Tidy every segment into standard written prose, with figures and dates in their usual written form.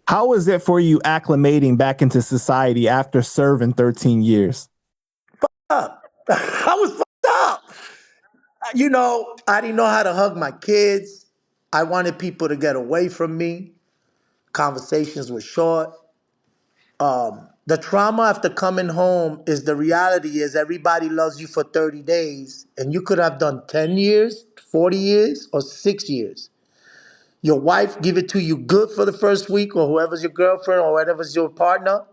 How was it for you acclimating back into society after serving 13 years? Up. I was fucked up. I didn't know how to hug my kids. I wanted people to get away from me. Conversations were short. The trauma after coming home is the reality is everybody loves you for 30 days and you could have done 10 years, 40 years, or 6 years. Your wife give it to you good for the first week or whoever's your girlfriend or whatever's your partner.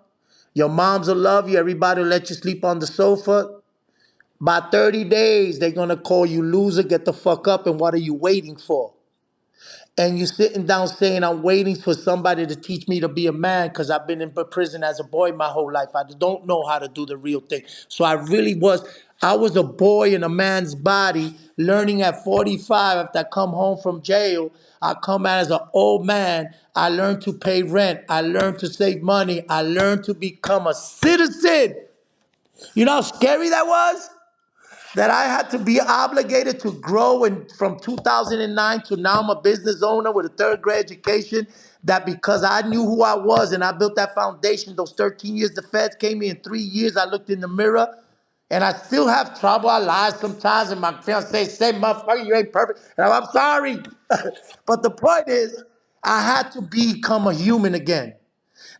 Your moms will love you. Everybody will let you sleep on the sofa. By 30 days, they're going to call you loser, get the fuck up, and what are you waiting for? And you sitting down saying, I'm waiting for somebody to teach me to be a man because I've been in prison as a boy my whole life. I don't know how to do the real thing. So I was a boy in a man's body learning at 45 after I come home from jail. I come out as an old man. I learned to pay rent. I learned to save money. I learned to become a citizen. You know how scary that was? That I had to be obligated to grow and from 2009 to now I'm a business owner with a third grade education, that because I knew who I was and I built that foundation those 13 years, the feds came in 3 years, I looked in the mirror and I still have trouble. I lie sometimes and my fiance say, motherfucker, you ain't perfect. And I'm sorry. But the point is, I had to become a human again,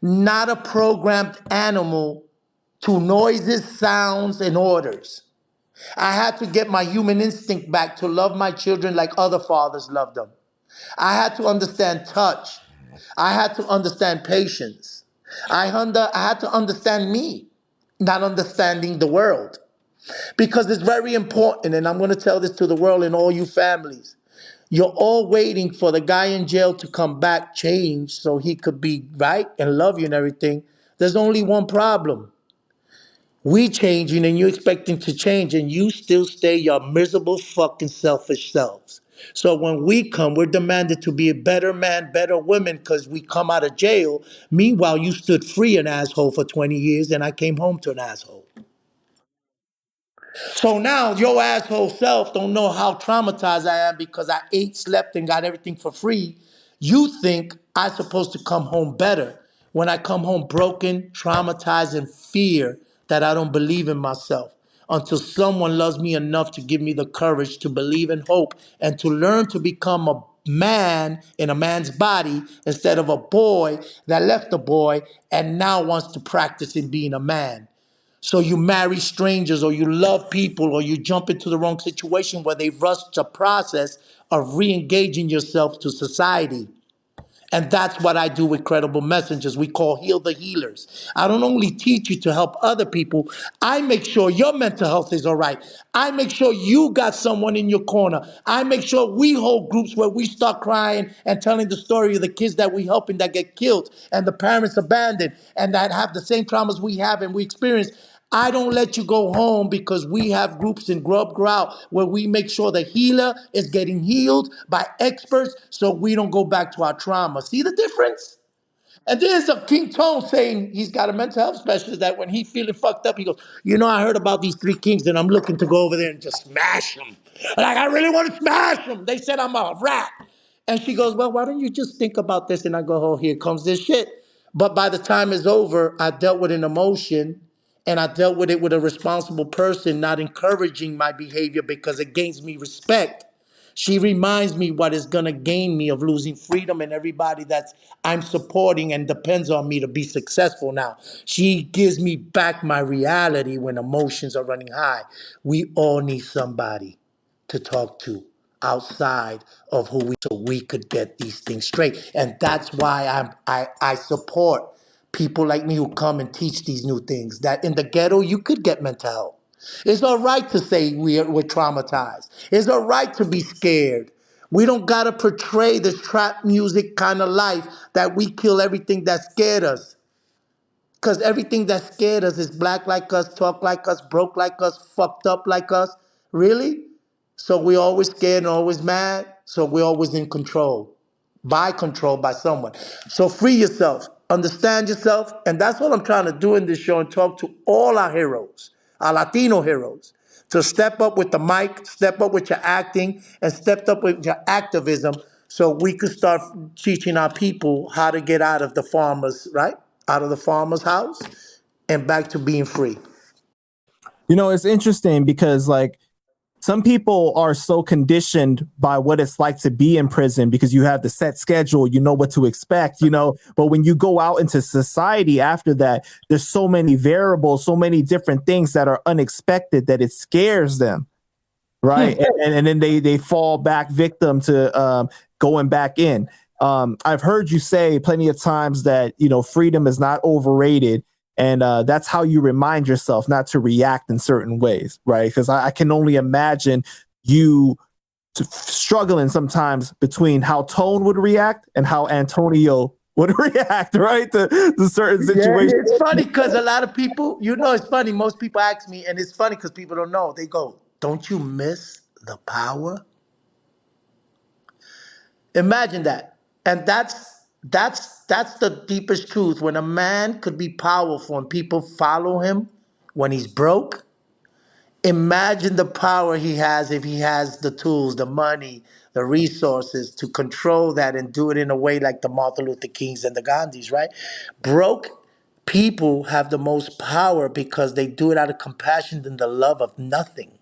not a programmed animal to noises, sounds, and orders. I had to get my human instinct back to love my children like other fathers loved them. I had to understand touch. I had to understand patience. I had to understand me, not understanding the world. Because it's very important, and I'm going to tell this to the world and all you families. You're all waiting for the guy in jail to come back changed so he could be right and love you and everything. There's only one problem. We changing and you expecting to change and you still stay your miserable fucking selfish selves. So when we come, we're demanded to be a better man, better woman because we come out of jail. Meanwhile, you stood free an asshole for 20 years and I came home to an asshole. So now your asshole self don't know how traumatized I am because I ate, slept, and got everything for free. You think I'm supposed to come home better when I come home broken, traumatized, and fear that I don't believe in myself until someone loves me enough to give me the courage to believe in hope and to learn to become a man in a man's body instead of a boy that left a boy and now wants to practice in being a man. So you marry strangers or you love people or you jump into the wrong situation where they rush the process of re-engaging yourself to society. And that's what I do with Credible Messengers. We call Heal the Healers. I don't only teach you to help other people, I make sure your mental health is all right. I make sure you got someone in your corner. I make sure we hold groups where we start crying and telling the story of the kids that we helping that get killed and the parents abandoned and that have the same traumas we have and we experience. I don't let you go home because we have groups in Grub Grout where we make sure the healer is getting healed by experts so we don't go back to our trauma. See the difference? And there's a King Tone saying he's got a mental health specialist that when he feeling fucked up, he goes, I heard about these three kings and I'm looking to go over there and just smash them. Like, I really want to smash them. They said I'm a rat. And she goes, well, why don't you just think about this? And I go, oh, here comes this shit. But by the time it's over, I dealt with an emotion and I dealt with it with a responsible person, not encouraging my behavior because it gains me respect. She reminds me what is going to gain me of losing freedom and everybody that's I'm supporting and depends on me to be successful now. She gives me back my reality when emotions are running high. We all need somebody to talk to outside of who we so we could get these things straight. And that's why I support people like me who come and teach these new things. That in the ghetto you could get mental health. It's all right to say we're traumatized. It's all right to be scared. We don't gotta portray this trap music kind of life that we kill everything that scared us. Because everything that scared us is black like us, talk like us, broke like us, fucked up like us. Really? So we're always scared and always mad. So we're always in control. By control by someone. So free yourself. Understand yourself. And that's what I'm trying to do in this show and talk to all our heroes, our Latino heroes. To step up with the mic, step up with your acting, and step up with your activism So we could start teaching our people how to get out of the farmer's, right? Out of the farmer's house and back to being free. You know, it's interesting because like some people are so conditioned by what it's like to be in prison because you have the set schedule, you know what to expect, you know. But when you go out into society after that, there's so many variables, so many different things that are unexpected that it scares them, right? And then they fall back victim to going back in. I've heard you say plenty of times that you know freedom is not overrated, and that's how you remind yourself not to react in certain ways, right? Because I can only imagine you struggling sometimes between how Tone would react and how Antonio would react, right, to certain Yeah, situations. it's funny because a lot of people, you know, it's funny. Most people ask me, and it's funny because people don't know. They go, "Don't you miss the power?" Imagine that, and that's the deepest truth. When a man could be powerful and people follow him when he's broke, imagine the power he has if he has the tools, the money, the resources to control that and do it in a way like the Martin Luther Kings and the Gandhis, right? Broke people have the most power because they do it out of compassion and the love of nothing.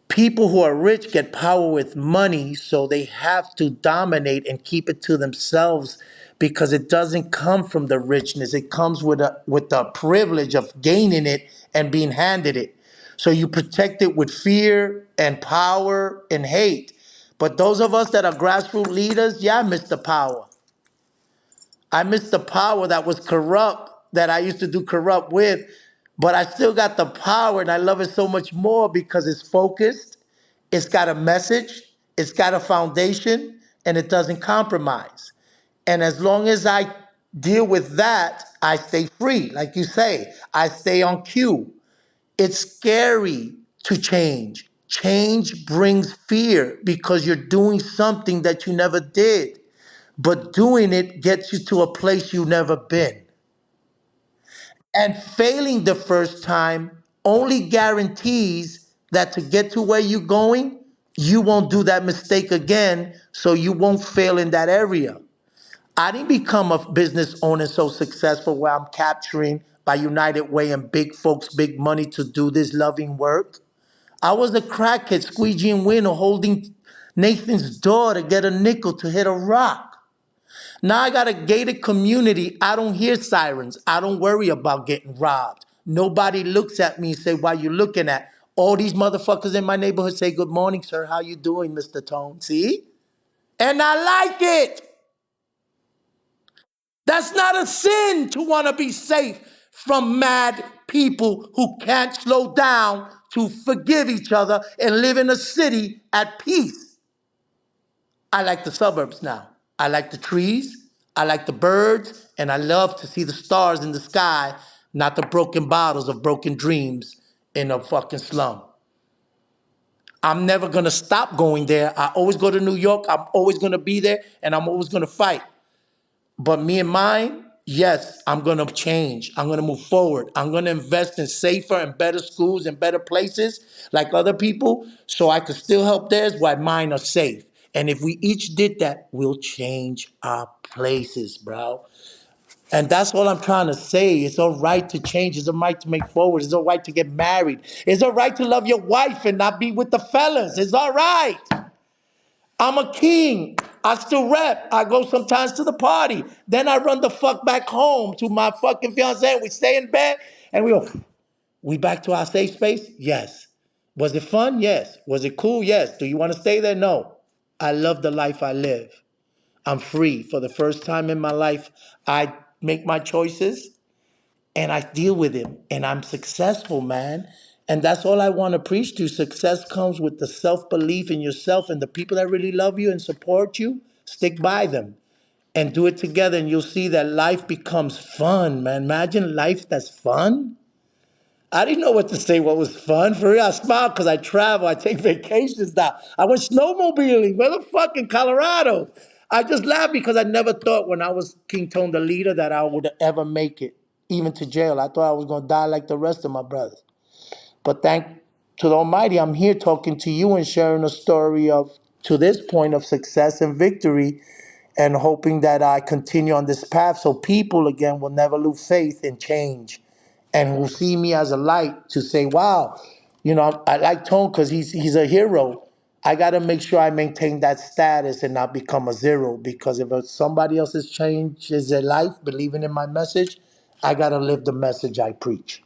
People who are rich get power with money, so they have to dominate and keep it to themselves because it doesn't come from the richness. It comes with the privilege of gaining it and being handed it. So you protect it with fear and power and hate. But those of us that are grassroots leaders, yeah, I miss the power. I miss the power that was corrupt, that I used to do corrupt with, but I still got the power and I love it so much more because it's focused, it's got a message, it's got a foundation, and it doesn't compromise. And as long as I deal with that, I stay free. Like you say, I stay on cue. It's scary to change. Change brings fear because you're doing something that you never did, but doing it gets you to a place you've never been. And failing the first time only guarantees that to get to where you're going, you won't do that mistake again, so you won't fail in that area. I didn't become a business owner so successful where I'm capturing by United Way and big folks, big money to do this loving work. I was a crackhead squeegeeing window holding Nathan's door to get a nickel to hit a rock. Now I got a gated community. I don't hear sirens. I don't worry about getting robbed. Nobody looks at me and say, "Why you looking at?" All these motherfuckers in my neighborhood say, "Good morning, sir. How you doing, Mr. Tone?" See? And I like it. That's not a sin to want to be safe from mad people who can't slow down to forgive each other and live in a city at peace. I like the suburbs now. I like the trees. I like the birds. And I love to see the stars in the sky, not the broken bottles of broken dreams in a fucking slum. I'm never going to stop going there. I always go to New York. I'm always going to be there. And I'm always going to fight. But me and mine, yes, I'm going to change. I'm going to move forward. I'm going to invest in safer and better schools and better places like other people so I could still help theirs while mine are safe. And if we each did that, we'll change our places, bro. And that's all I'm trying to say. It's all right to change. It's all right to make forward. It's all right to get married. It's all right to love your wife and not be with the fellas. It's all right. I'm a king. I still rap. I go sometimes to the party. Then I run the fuck back home to my fucking fiance. We stay in bed and we go, we back to our safe space? Yes. Was it fun? Yes. Was it cool? Yes. Do you want to stay there? No. I love the life I live. I'm free. For the first time in my life, I make my choices and I deal with him and I'm successful, man. And that's all I want to preach to. Success comes with the self-belief in yourself and the people that really love you and support you, stick by them and do it together and you'll see that life becomes fun, man. Imagine life that's fun. I didn't know what to say what was fun. For real, I smile because I travel. I take vacations now. I went snowmobiling. Where the fuck in Colorado? I just laughed because I never thought when I was King Tone the leader that I would ever make it, even to jail. I thought I was going to die like the rest of my brothers. But thank to the Almighty, I'm here talking to you and sharing a story of to this point of success and victory, and hoping that I continue on this path so people again will never lose faith in change and will see me as a light to say, wow, I like Tone because he's a hero. I got to make sure I maintain that status and not become a zero, because if somebody else's changes their life, believing in my message, I got to live the message I preach.